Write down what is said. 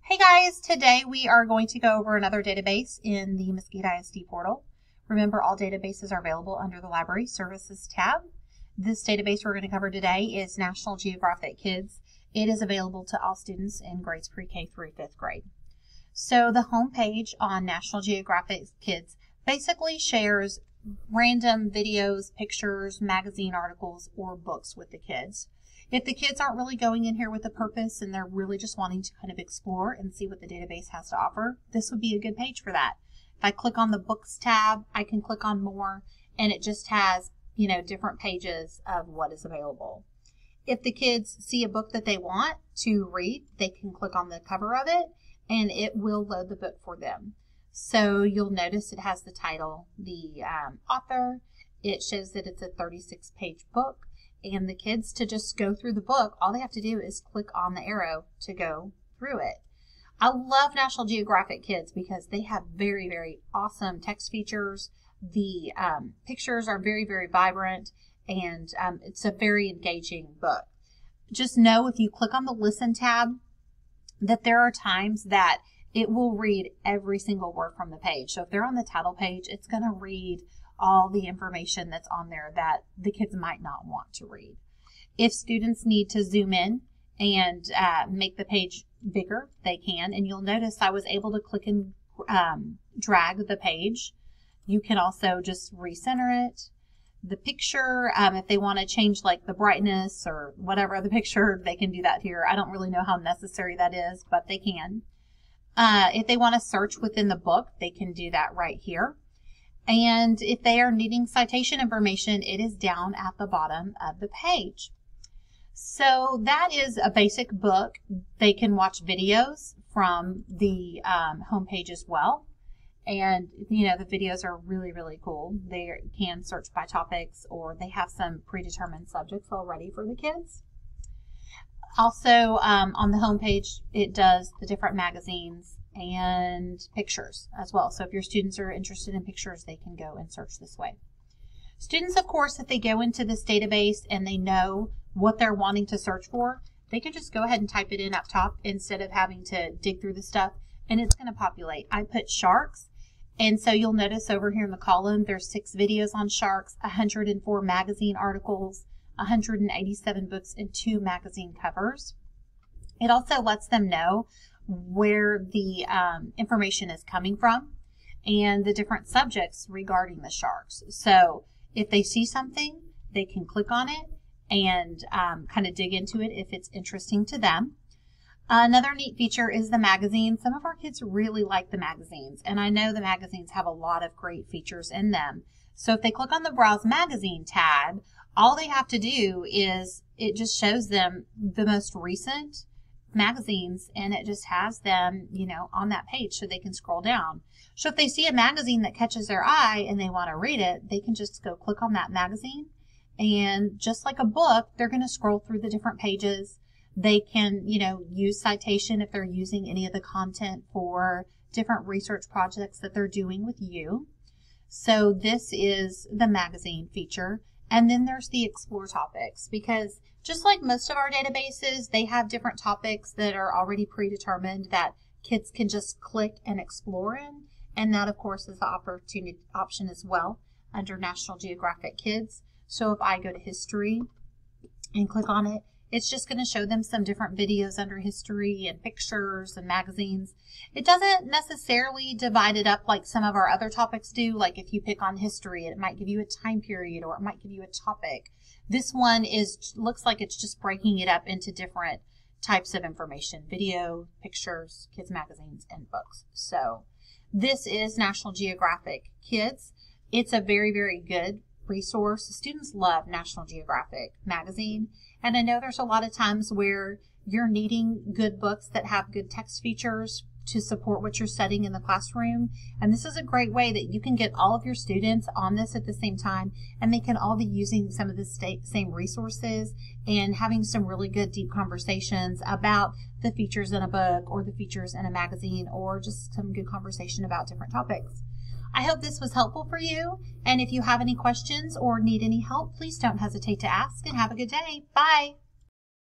Hey guys, today we are going to go over another database in the Mesquite ISD portal. Remember, all databases are available under the Library Services tab. This database we're going to cover today is National Geographic Kids. It is available to all students in grades pre-K through 5th grade. So the home page on National Geographic Kids basically shares random videos, pictures, magazine articles, or books with the kids. If the kids aren't really going in here with a purpose and they're really just wanting to kind of explore and see what the database has to offer, this would be a good page for that. If I click on the Books tab, I can click on More, and it just has, different pages of what is available. If the kids see a book that they want to read, they can click on the cover of it, and it will load the book for them. So you'll notice it has the title, the author. It shows that it's a 36-page book. And the kids, to just go through the book, all they have to do is click on the arrow to go through it. I love National Geographic Kids because they have very, very awesome text features. The pictures are very, very vibrant, and it's a very engaging book. Just know if you click on the Listen tab that there are times that it will read every single word from the page. So if they're on the title page, it's going to read all the information that's on there that the kids might not want to read. If students need to zoom in and make the page bigger, they can. And you'll notice I was able to click and drag the page. You can also just recenter it. The picture, if they want to change like the brightness or whatever of the picture, they can do that here. I don't really know how necessary that is, but they can. If they want to search within the book, they can do that right here. And if they are needing citation information, it is down at the bottom of the page. So that is a basic book. They can watch videos from the homepage as well. And, the videos are really, really cool. They can search by topics, or they have some predetermined subjects already for the kids. Also, on the homepage, it does the different magazines and pictures as well. So if your students are interested in pictures, they can go and search this way. Students, of course, if they go into this database and they know what they're wanting to search for, they can just go ahead and type it in up top instead of having to dig through the stuff, and it's going to populate. I put sharks, and so you'll notice over here in the column, there's 6 videos on sharks, 104 magazine articles, 187 books, and 2 magazine covers. It also lets them know where the information is coming from and the different subjects regarding the sharks. So if they see something, they can click on it and kind of dig into it if it's interesting to them. Another neat feature is the magazine. Some of our kids really like the magazines, and I know the magazines have a lot of great features in them. So if they click on the Browse Magazine tab, all they have to do is it just shows them the most recent magazines, and it just has them, on that page so they can scroll down. So if they see a magazine that catches their eye and they want to read it, they can just go click on that magazine, and just like a book, they're going to scroll through the different pages. They can, use citation if they're using any of the content for different research projects that they're doing with you. So this is the magazine feature. And then there's the Explore topics, because just like most of our databases, they have different topics that are already predetermined that kids can just click and explore in. And that, of course, is the option as well under National Geographic Kids. So if I go to History and click on it, it's just going to show them some different videos under history and pictures and magazines. It doesn't necessarily divide it up like some of our other topics do. Like if you pick on history, it might give you a time period, or it might give you a topic. This one looks like it's just breaking it up into different types of information: video, pictures, kids magazines, and books. So this is National Geographic Kids. It's a very, very good resource. Students love National Geographic magazine, and I know there's a lot of times where you're needing good books that have good text features to support what you're studying in the classroom, and this is a great way that you can get all of your students on this at the same time, and they can all be using some of the same resources and having some really good deep conversations about the features in a book or the features in a magazine, or just some good conversation about different topics. I hope this was helpful for you, and if you have any questions or need any help, please don't hesitate to ask, and have a good day. Bye!